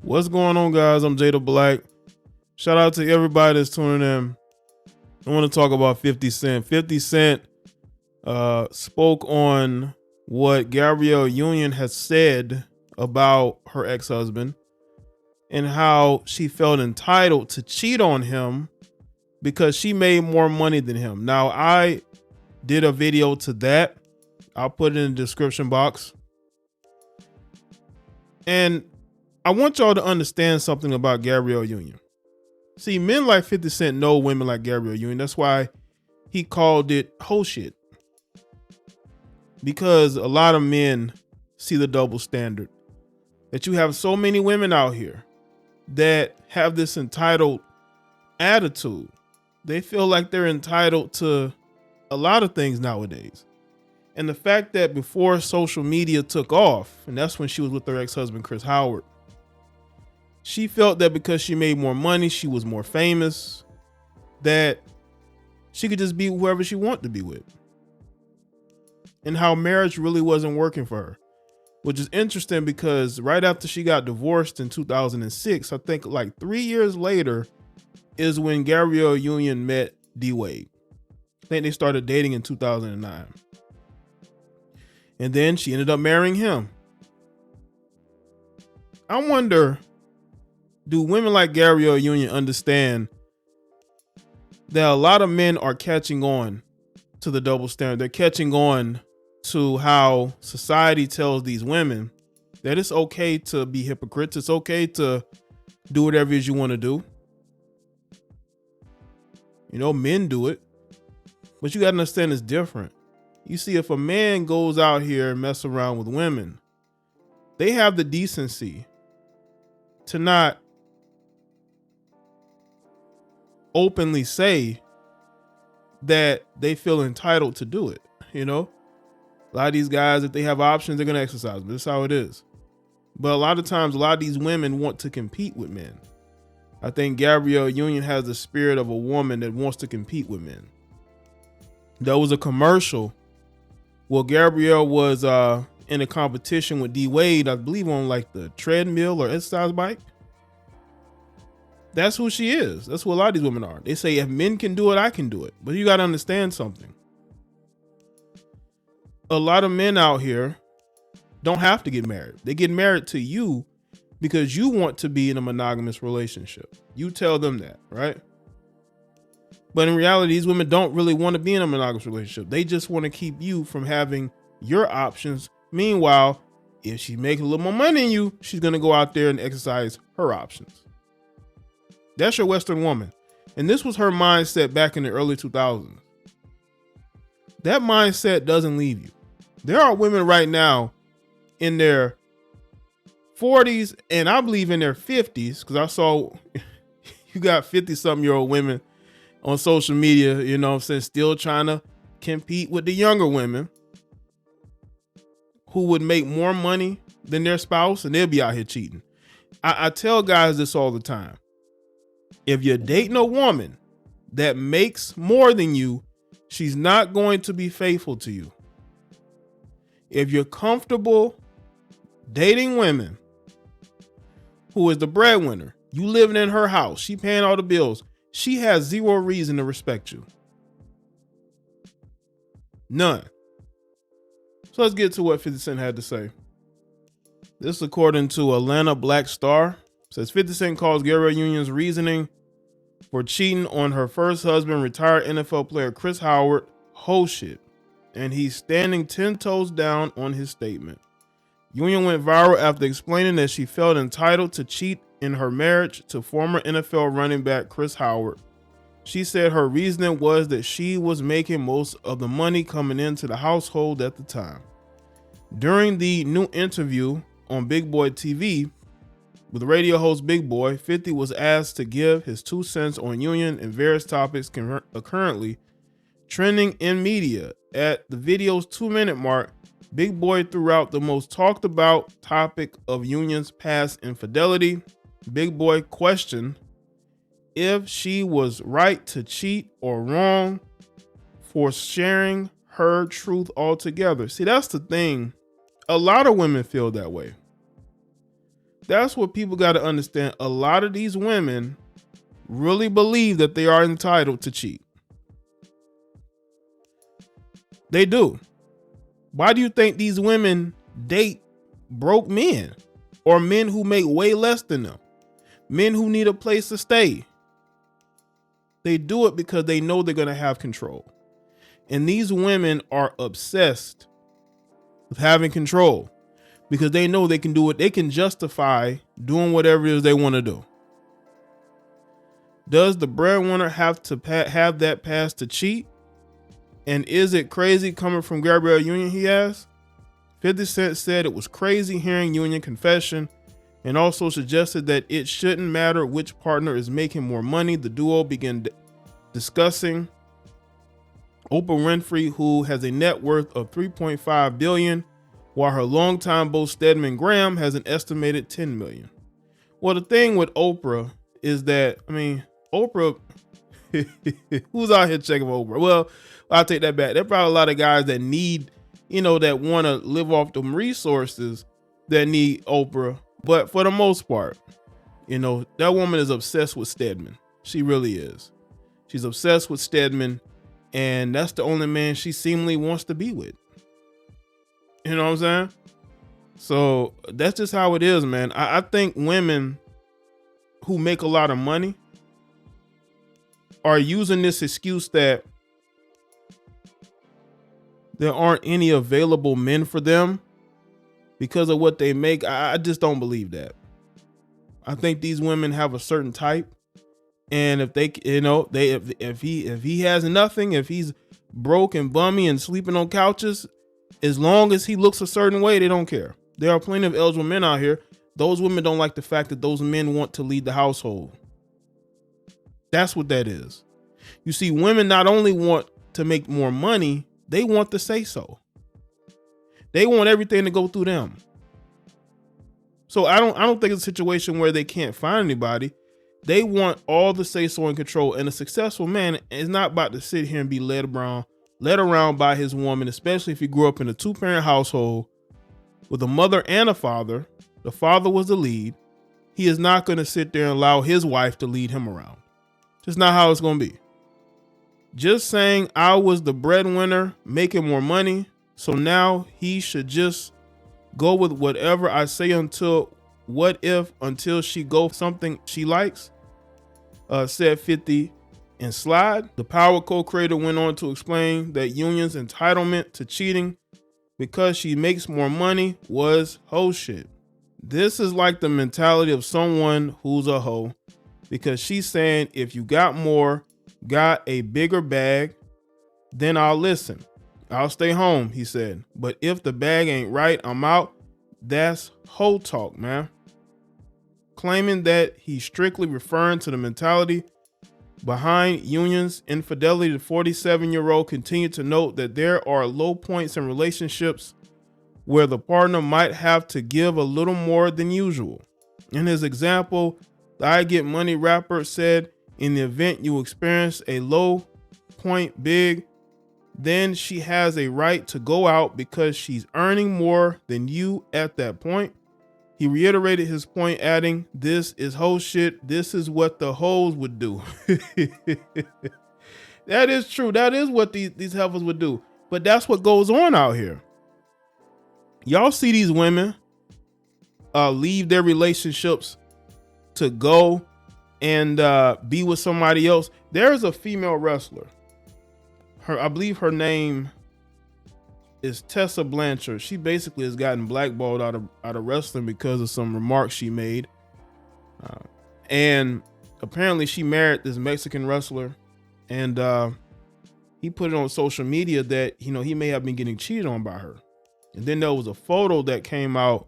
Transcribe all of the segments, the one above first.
What's going on, guys? I'm Jada Black. Shout out to everybody that's tuning in. I want to talk about 50 Cent. 50 Cent spoke on what Gabrielle Union has said about her ex-husband and how she felt entitled to cheat on him because she made more money than him. Now, I did a video to that. I'll put it in the description box. And I want y'all to understand something about Gabrielle Union. See, men like 50 Cent know women like Gabrielle Union. That's why he called it hoe shit. Because a lot of men see the double standard. That you have so many women out here that have this entitled attitude. They feel like they're entitled to a lot of things nowadays. And the fact that before social media took off, and that's when she was with her ex-husband, Chris Howard, she felt that because she made more money, she was more famous, that she could just be whoever she wanted to be with. And how marriage really wasn't working for her, which is interesting because right after she got divorced in 2006, I think like 3 years later is when Gabrielle Union met D Wade. I think they started dating in 2009. And then she ended up marrying him. I wonder, do women like Gabrielle Union understand that a lot of men are catching on to the double standard? They're catching on to how society tells these women that it's okay to be hypocrites. It's okay to do whatever it is you want to do. You know, men do it, but you got to understand it's different. You see, if a man goes out here and mess around with women, they have the decency to not openly say that they feel entitled to do it. You know, a lot of these guys, if they have options, they're going to exercise them. That's how it is. But a lot of times, a lot of these women want to compete with men. I think Gabrielle Union has the spirit of a woman that wants to compete with men. There was a commercial where Gabrielle was in a competition with D Wade, I believe on like the treadmill or exercise bike. That's who she is. That's who a lot of these women are. They say if men can do it, I can do it. But you got to understand something. A lot of men out here don't have to get married. They get married to you because you want to be in a monogamous relationship. You tell them that, right? But in reality, these women don't really want to be in a monogamous relationship. They just want to keep you from having your options. Meanwhile, if she makes a little more money than you, she's going to go out there and exercise her options. That's your Western woman. And this was her mindset back in the early 2000s. That mindset doesn't leave you. There are women right now in their 40s and I believe in their 50s, because I saw you got 50-something-year-old women on social media, you know what I'm saying, still trying to compete with the younger women who would make more money than their spouse, and they'll be out here cheating. I tell guys this all the time. If you're dating a woman that makes more than you, she's not going to be faithful to you. If you're comfortable dating women who is the breadwinner, you living in her house, she paying all the bills, she has zero reason to respect you. None. So let's get to what 50 Cent had to say. This, according to Atlanta Black Star, says 50 Cent calls Gabrielle Union's reasoning for cheating on her first husband, retired NFL player Chris Howard, hoe shit, and he's standing 10 toes down on his statement. Union went viral after explaining that she felt entitled to cheat in her marriage to former NFL running back Chris Howard. She said her reasoning was that she was making most of the money coming into the household at the time. During the new interview on Big Boy TV with radio host Big Boy, 50 was asked to give his 2 cents on Union and various topics currently trending in media. At the video's 2-minute mark, Big Boy threw out the most talked about topic of Union's past infidelity. Big Boy questioned if she was right to cheat or wrong for sharing her truth altogether. See, that's the thing. A lot of women feel that way. That's what people got to understand. A lot of these women really believe that they are entitled to cheat. They do. Why do you think these women date broke men or men who make way less than them? Men who need a place to stay. They do it because they know they're going to have control. And these women are obsessed with having control because they know they can do it. They can justify doing whatever it is they want to do. Does the breadwinner have to have that pass to cheat? And is it crazy coming from Gabrielle Union, he asked? 50 Cent said it was crazy hearing Union confession and also suggested that it shouldn't matter which partner is making more money. The duo began discussing Oprah Winfrey, who has a net worth of $3.5 billion, while her longtime beau Stedman Graham has an estimated $10 million. Well, the thing with Oprah is that, Oprah, who's out here checking for Oprah? Well, I'll take that back. There are probably a lot of guys that need, that want to live off them resources that need Oprah. But for the most part, that woman is obsessed with Stedman. She really is. She's obsessed with Stedman, and that's the only man she seemingly wants to be with. You know what I'm saying? So that's just how it is, man. I think women who make a lot of money are using this excuse that there aren't any available men for them because of what they make. I just don't believe that. I think these women have a certain type, and if they, if he has nothing, if he's broke and bummy and sleeping on couches, as long as he looks a certain way, they don't care. There are plenty of eligible men out here. Those women don't like the fact that those men want to lead the household. That's what that is. You see, women not only want to make more money, they want to say so. They want everything to go through them. So I don't think it's a situation where they can't find anybody. They want all the say so and control. And a successful man is not about to sit here and be led around by his woman, especially if he grew up in a 2-parent household with a mother and a father. The father was the lead. He is not going to sit there and allow his wife to lead him around. Just not how it's going to be. Just saying I was the breadwinner making more money, so now he should just go with whatever I say until she go something she likes, said 50 and Slide. The Power co-creator went on to explain that Union's entitlement to cheating because she makes more money was hoe shit. This is like the mentality of someone who's a hoe, because she's saying if you got a bigger bag, then I'll listen. I'll stay home, he said. But if the bag ain't right, I'm out. That's hoe talk, man. Claiming that he's strictly referring to the mentality behind Union's infidelity, the 47-year-old continued to note that there are low points in relationships where the partner might have to give a little more than usual. In his example, the I Get Money rapper said, in the event you experience a low point big, then she has a right to go out because she's earning more than you at that point. He reiterated his point, adding, this is hoe shit. This is what the hoes would do. That is true. That is what these heifers would do. But that's what goes on out here. Y'all see these women leave their relationships to go and be with somebody else. There is a female wrestler. I believe her name is Tessa Blanchard. She basically has gotten blackballed out of wrestling because of some remarks she made. And apparently she married this Mexican wrestler, and he put it on social media that, he may have been getting cheated on by her. And then there was a photo that came out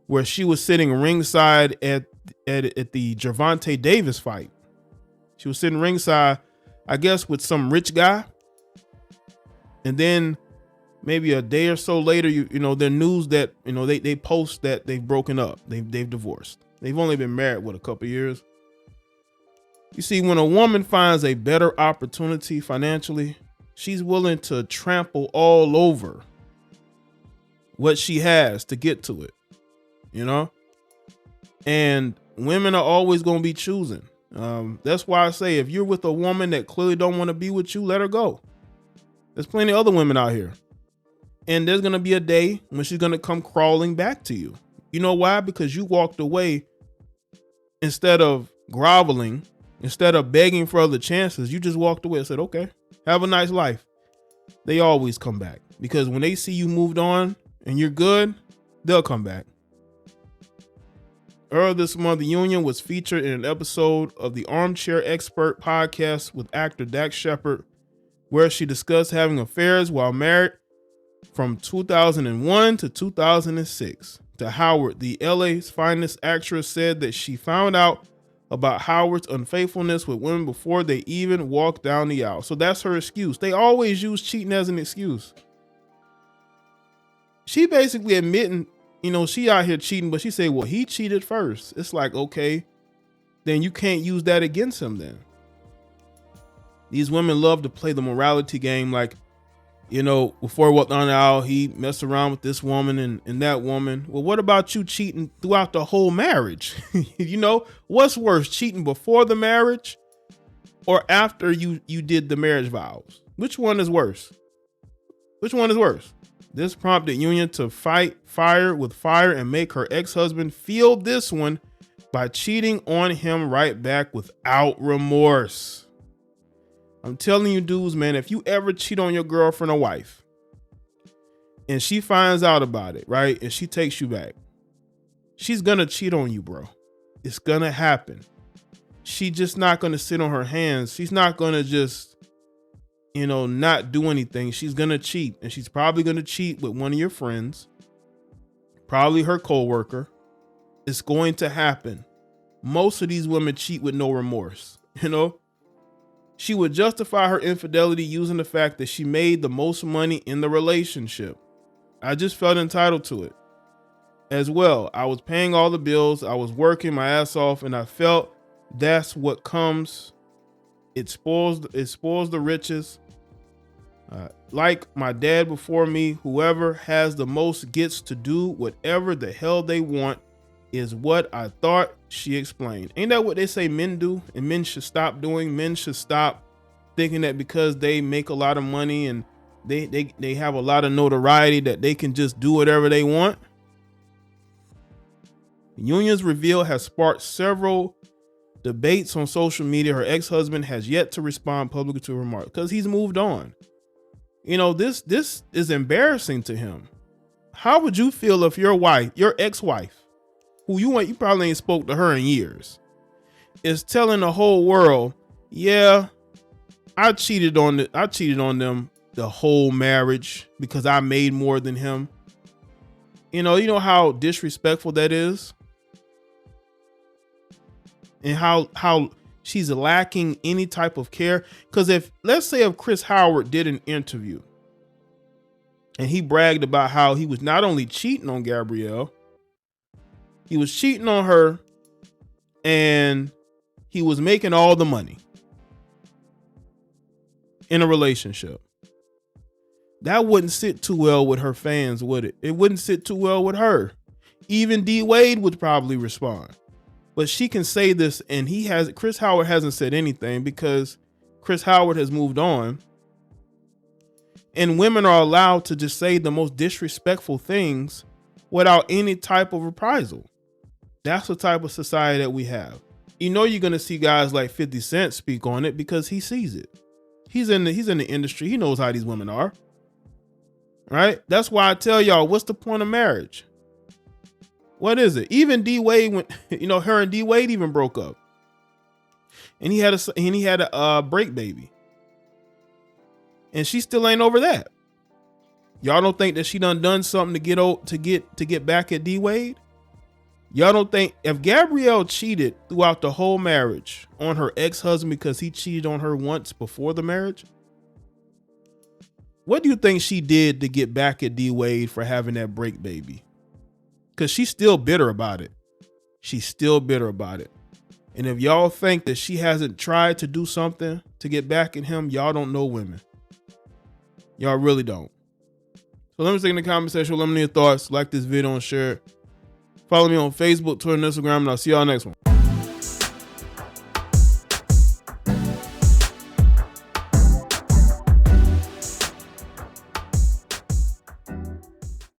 where she was sitting ringside at the Gervonta Davis fight. She was sitting ringside, I guess, with some rich guy. And then maybe a day or so later, the news that, they post that they've broken up. They've divorced. They've only been married, a couple years. You see, when a woman finds a better opportunity financially, she's willing to trample all over what she has to get to it. And women are always going to be choosing. That's why I say, if you're with a woman that clearly don't want to be with you, let her go. There's plenty of other women out here. And there's going to be a day when she's going to come crawling back to you. You know why? Because you walked away. Instead of groveling, instead of begging for other chances, you just walked away and said, okay, have a nice life. They always come back, because when they see you moved on and you're good, they'll come back. Earlier this month, Union was featured in an episode of the Armchair Expert podcast with actor Dax Shepard, where she discussed having affairs while married from 2001 to 2006. To Howard, the LA's finest actress said that she found out about Howard's unfaithfulness with women before they even walked down the aisle. So that's her excuse. They always use cheating as an excuse. She basically admitting, she out here cheating, but she said, well, he cheated first. It's like, okay, then you can't use that against him then. These women love to play the morality game, like, before he walked down the aisle, he messed around with this woman and that woman. Well, what about you cheating throughout the whole marriage? What's worse, cheating before the marriage or after you did the marriage vows? Which one is worse? Which one is worse? This prompted Union to fight fire with fire and make her ex-husband feel this one by cheating on him right back without remorse. I'm telling you, dudes, man, if you ever cheat on your girlfriend or wife and she finds out about it, right, and she takes you back, she's going to cheat on you, bro. It's going to happen. She's just not going to sit on her hands. She's not going to just, not do anything. She's going to cheat, and she's probably going to cheat with one of your friends, probably her coworker. It's going to happen. Most of these women cheat with no remorse, She would justify her infidelity using the fact that she made the most money in the relationship. I just felt entitled to it. As well, I was paying all the bills, I was working my ass off, and I felt that's what comes. It spoils the riches. Like my dad before me, whoever has the most gets to do whatever the hell they want, is what I thought, she explained. Ain't that what they say men do and men should stop doing? Men should stop thinking that because they make a lot of money and they have a lot of notoriety that they can just do whatever they want. Union's reveal has sparked several debates on social media. Her ex-husband has yet to respond publicly to her remarks because he's moved on. This is embarrassing to him. How would you feel if your ex-wife, who you probably ain't spoke to her in years, is telling the whole world, yeah, I cheated on them the whole marriage because I made more than him. You know how disrespectful that is? And how she's lacking any type of care. Because let's say if Chris Howard did an interview and he bragged about how he was not only cheating on Gabrielle, he was cheating on her and he was making all the money in a relationship. That wouldn't sit too well with her fans, would it? It wouldn't sit too well with her. Even D Wade would probably respond. But she can say this, and Chris Howard hasn't said anything because Chris Howard has moved on. And women are allowed to just say the most disrespectful things without any type of reprisal. That's the type of society that we have. You're going to see guys like 50 Cent speak on it because he sees it. He's in the industry. He knows how these women are. Right? That's why I tell y'all, what's the point of marriage? What is it? Even D Wade, her and D Wade even broke up, and he had a break baby, and she still ain't over that. Y'all don't think that she done something to get back at D Wade? Y'all don't think if Gabrielle cheated throughout the whole marriage on her ex-husband because he cheated on her once before the marriage? What do you think she did to get back at D Wade for having that break baby? Because she's still bitter about it. She's still bitter about it. And if y'all think that she hasn't tried to do something to get back at him, y'all don't know women. Y'all really don't. So let me say in the comment section, let me know your thoughts. Like this video and share it. Follow me on Facebook, Twitter, and Instagram, and I'll see y'all next one.